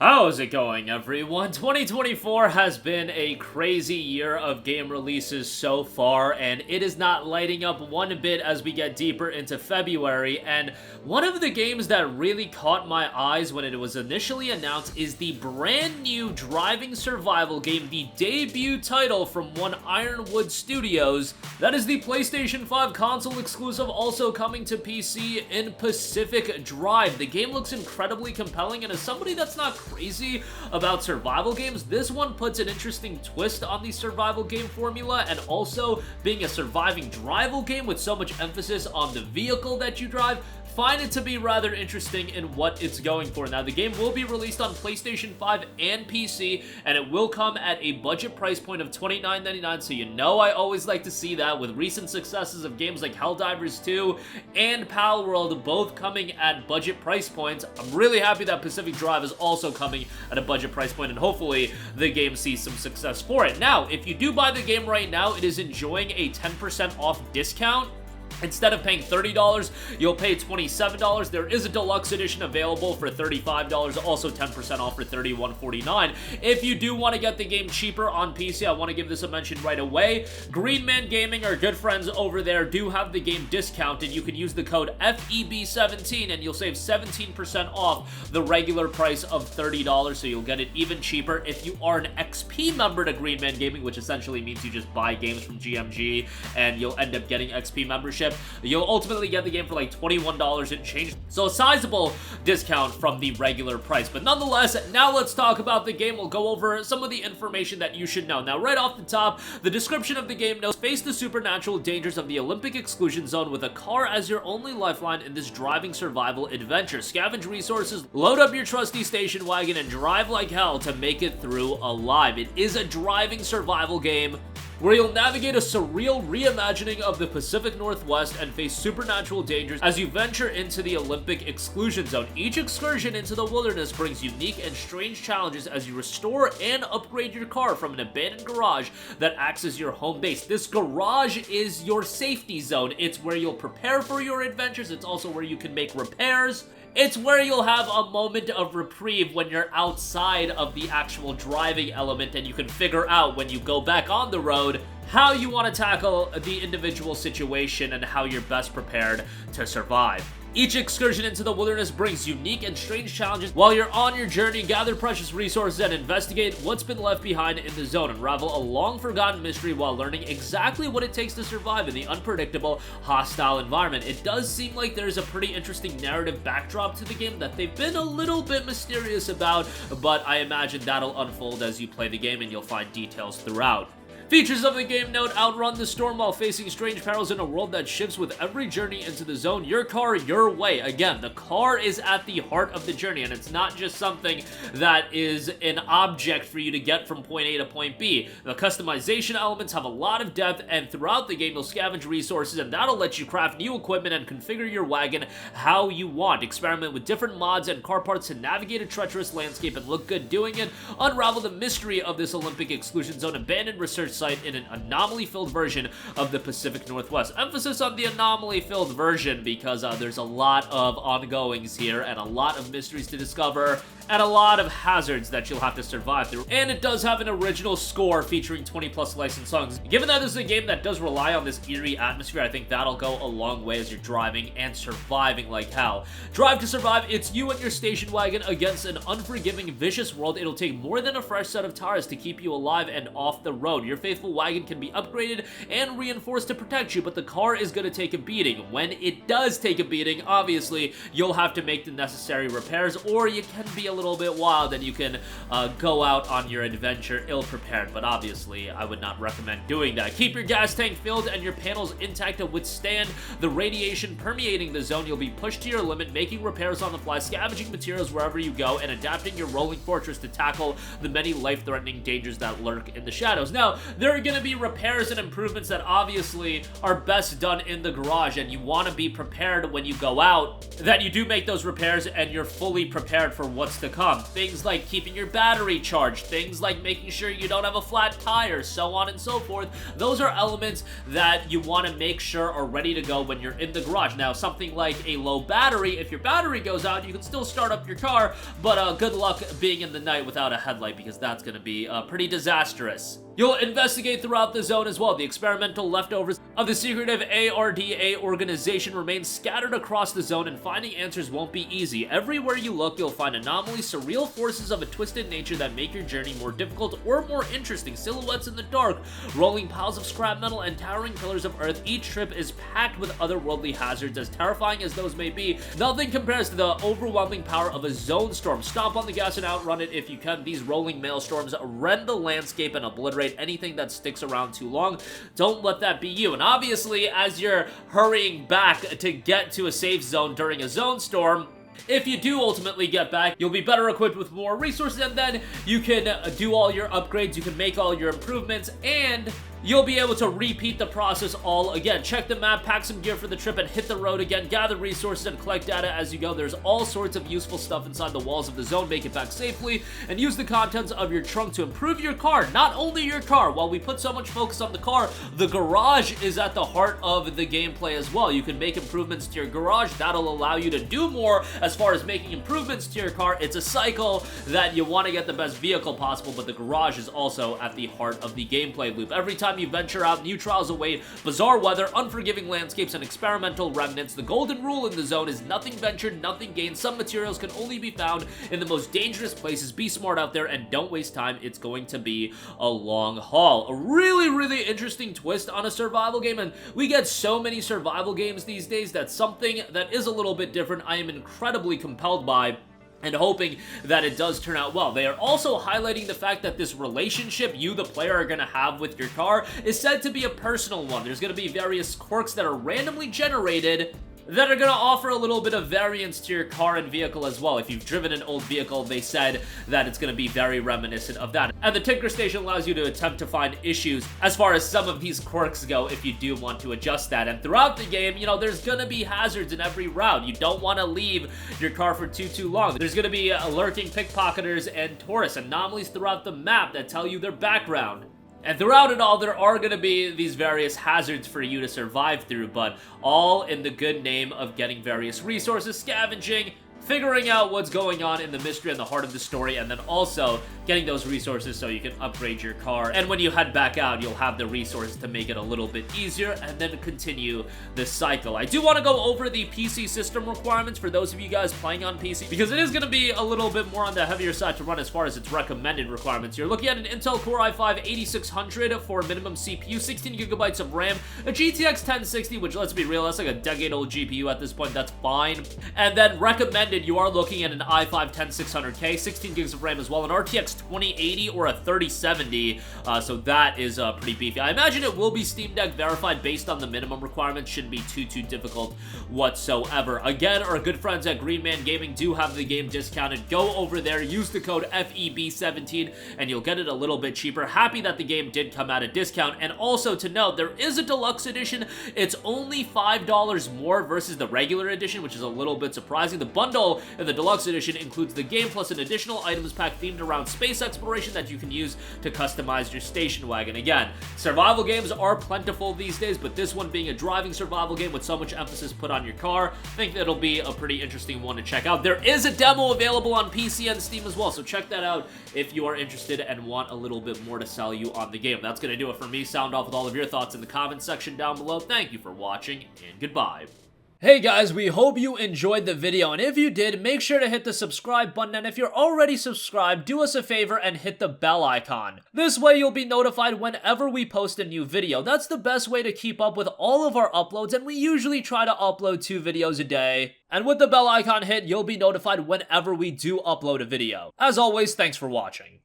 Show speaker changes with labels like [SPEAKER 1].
[SPEAKER 1] How's it going, everyone? 2024 has been a crazy year of game releases so far, and it is not lighting up one bit as we get deeper into February. And one of the games that really caught my eyes when it was initially announced is the brand new driving survival game, the debut title from one Ironwood Studios. That is the PlayStation 5 console exclusive, also coming to PC in Pacific Drive. The game looks incredibly compelling, and as somebody that's not crazy about survival games, this one puts an interesting twist on the survival game formula, and also being a surviving drival game with so much emphasis on the vehicle that you drive, find it to be rather interesting in what it's going for. Now, the game will be released on PlayStation 5 and PC, and it will come at a budget price point of $29.99, so you know I always like to see that with recent successes of games like Helldivers 2 and Palworld both coming at budget price points. I'm really happy that Pacific Drive is also coming at a budget price point, and hopefully the game sees some success for it. Now, if you do buy the game right now, it is enjoying a 10% off discount. Instead of paying $30, you'll pay $27. There is a deluxe edition available for $35, also 10% off for $31.49. If you do want to get the game cheaper on PC, I want to give this a mention right away. Green Man Gaming, our good friends over there, do have the game discounted. You can use the code FEB17 and you'll save 17% off the regular price of $30, so you'll get it even cheaper. If you are an XP member to Green Man Gaming, which essentially means you just buy games from GMG and you'll end up getting XP membership, you'll ultimately get the game for like $21 and change. So a sizable discount from the regular price. But nonetheless, now let's talk about the game. We'll go over some of the information that you should know. Now, right off the top, the description of the game notes: face the supernatural dangers of the Olympic exclusion zone with a car as your only lifeline in this driving survival adventure. Scavenge resources, load up your trusty station wagon, and drive like hell to make it through alive. It is a driving survival game where you'll navigate a surreal reimagining of the Pacific Northwest and face supernatural dangers as you venture into the Olympic exclusion zone. Each excursion into the wilderness brings unique and strange challenges as you restore and upgrade your car from an abandoned garage that acts as your home base. This garage is your safety zone. It's where you'll prepare for your adventures. It's also where you can make repairs. It's where you'll have a moment of reprieve when you're outside of the actual driving element, and you can figure out when you go back on the road how you want to tackle the individual situation and how you're best prepared to survive. Each excursion into the wilderness brings unique and strange challenges. While you're on your journey, gather precious resources and investigate what's been left behind in the zone. Unravel a long-forgotten mystery while learning exactly what it takes to survive in the unpredictable, hostile environment. It does seem like there's a pretty interesting narrative backdrop to the game that they've been a little bit mysterious about, but I imagine that'll unfold as you play the game and you'll find details throughout. Features of the game note: outrun the storm while facing strange perils in a world that shifts with every journey into the zone. Your car, your way. Again, the car is at the heart of the journey, and it's not just something that is an object for you to get from point A to point B. The customization elements have a lot of depth, and throughout the game, you'll scavenge resources, and that'll let you craft new equipment and configure your wagon how you want. Experiment with different mods and car parts to navigate a treacherous landscape and look good doing it. Unravel the mystery of this Olympic exclusion zone abandoned research site in an anomaly-filled version of the Pacific Northwest. Emphasis on the anomaly-filled version because there's a lot of ongoings here and a lot of mysteries to discover and a lot of hazards that you'll have to survive through. And it does have an original score featuring 20+ licensed songs. Given that this is a game that does rely on this eerie atmosphere, I think that'll go a long way as you're driving and surviving like hell. Drive to survive. It's you and your station wagon against an unforgiving, vicious world. It'll take more than a fresh set of tires to keep you alive and off the road. Your faithful wagon can be upgraded and reinforced to protect you, but the car is going to take a beating. When it does take a beating, obviously, you'll have to make the necessary repairs, or you can be a little bit wild and you can go out on your adventure ill-prepared, but obviously, I would not recommend doing that. Keep your gas tank filled and your panels intact to withstand the radiation permeating the zone. You'll be pushed to your limit, making repairs on the fly, scavenging materials wherever you go, and adapting your rolling fortress to tackle the many life-threatening dangers that lurk in the shadows. Now, there are going to be repairs and improvements that obviously are best done in the garage, and you want to be prepared when you go out that you do make those repairs and you're fully prepared for what's to come. Things like keeping your battery charged, things like making sure you don't have a flat tire, so on and so forth. Those are elements that you want to make sure are ready to go when you're in the garage. Now, something like a low battery, if your battery goes out, you can still start up your car, but good luck being in the night without a headlight, because that's going to be pretty disastrous. You'll investigate throughout the zone as well. The experimental leftovers of the secretive ARDA organization remain scattered across the zone, and finding answers won't be easy. Everywhere you look, you'll find anomalies, surreal forces of a twisted nature that make your journey more difficult or more interesting. Silhouettes in the dark, rolling piles of scrap metal, and towering pillars of earth. Each trip is packed with otherworldly hazards. As terrifying as those may be, nothing compares to the overwhelming power of a zone storm. Stomp on the gas and outrun it if you can. These rolling maelstorms rend the landscape and obliterate anything that sticks around too long. Don't let that be you. And obviously, as you're hurrying back to get to a safe zone during a zone storm, if you do ultimately get back, you'll be better equipped with more resources, and then you can do all your upgrades, you can make all your improvements, and you'll be able to repeat the process all again. Check the map, pack some gear for the trip, and hit the road again. Gather resources and collect data as you go. There's all sorts of useful stuff inside the walls of the zone. Make it back safely, and use the contents of your trunk to improve your car. Not only your car. While we put so much focus on the car, the garage is at the heart of the gameplay as well. You can make improvements to your garage. That'll allow you to do more as far as making improvements to your car. It's a cycle that you want to get the best vehicle possible, but the garage is also at the heart of the gameplay loop. Every time you venture out, new trials await, bizarre weather, unforgiving landscapes, and experimental remnants. The golden rule in the zone is nothing ventured, nothing gained. Some materials can only be found in the most dangerous places. Be smart out there and don't waste time. It's going to be a long haul. A really, really interesting twist on a survival game, and we get so many survival games these days. That's something that is a little bit different. I am incredibly compelled by, and hoping that it does turn out well. They are also highlighting the fact that this relationship you, the player, are going to have with your car is said to be a personal one. There's going to be various quirks that are randomly generated that are going to offer a little bit of variance to your car and vehicle as well. If you've driven an old vehicle, they said that it's going to be very reminiscent of that. And the Tinker Station allows you to attempt to find issues as far as some of these quirks go if you do want to adjust that. And throughout the game, you know, there's going to be hazards in every route. You don't want to leave your car for too long. There's going to be lurking pickpocketers and tourists, anomalies throughout the map that tell you their background. And throughout it all, there are going to be these various hazards for you to survive through, but all in the good name of getting various resources, scavenging, figuring out what's going on in the mystery and the heart of the story, and then also getting those resources so you can upgrade your car. And when you head back out, you'll have the resources to make it a little bit easier and then continue the cycle. I do want to go over the PC system requirements for those of you guys playing on PC, because it is going to be a little bit more on the heavier side to run as far as its recommended requirements. You're looking at an Intel Core i5 8600 for minimum CPU, 16 gigabytes of RAM, a GTX 1060, which, let's be real, that's like a decade-old GPU at this point. That's fine. And then recommended, you are looking at an i5 10600K, 16 gigs of RAM as well, an RTX 2080 or a 3070, so that is pretty beefy. I imagine it will be Steam Deck verified based on the minimum requirements. Shouldn't be too difficult whatsoever. Again, our good friends at Green Man Gaming do have the game discounted. Go over there, use the code FEB17, and you'll get it a little bit cheaper. Happy that the game did come at a discount, and also to note, there is a deluxe edition. It's only $5 more versus the regular edition, which is a little bit surprising. The bundle in the deluxe edition includes the game plus an additional items pack themed around space exploration that you can use to customize your station wagon. Again, survival games are plentiful these days, but this one being a driving survival game with so much emphasis put on your car, I think that'll be a pretty interesting one to check out. There is a demo available on PC and Steam as well, so check that out if you are interested and want a little bit more to sell you on the game. That's going to do it for me. Sound off with all of your thoughts in the comments section down below. Thank you for watching, and goodbye. Hey guys, we hope you enjoyed the video, and if you did, make sure to hit the subscribe button, and if you're already subscribed, do us a favor and hit the bell icon. This way you'll be notified whenever we post a new video. That's the best way to keep up with all of our uploads, and we usually try to upload 2 videos a day. And with the bell icon hit, you'll be notified whenever we do upload a video. As always, thanks for watching.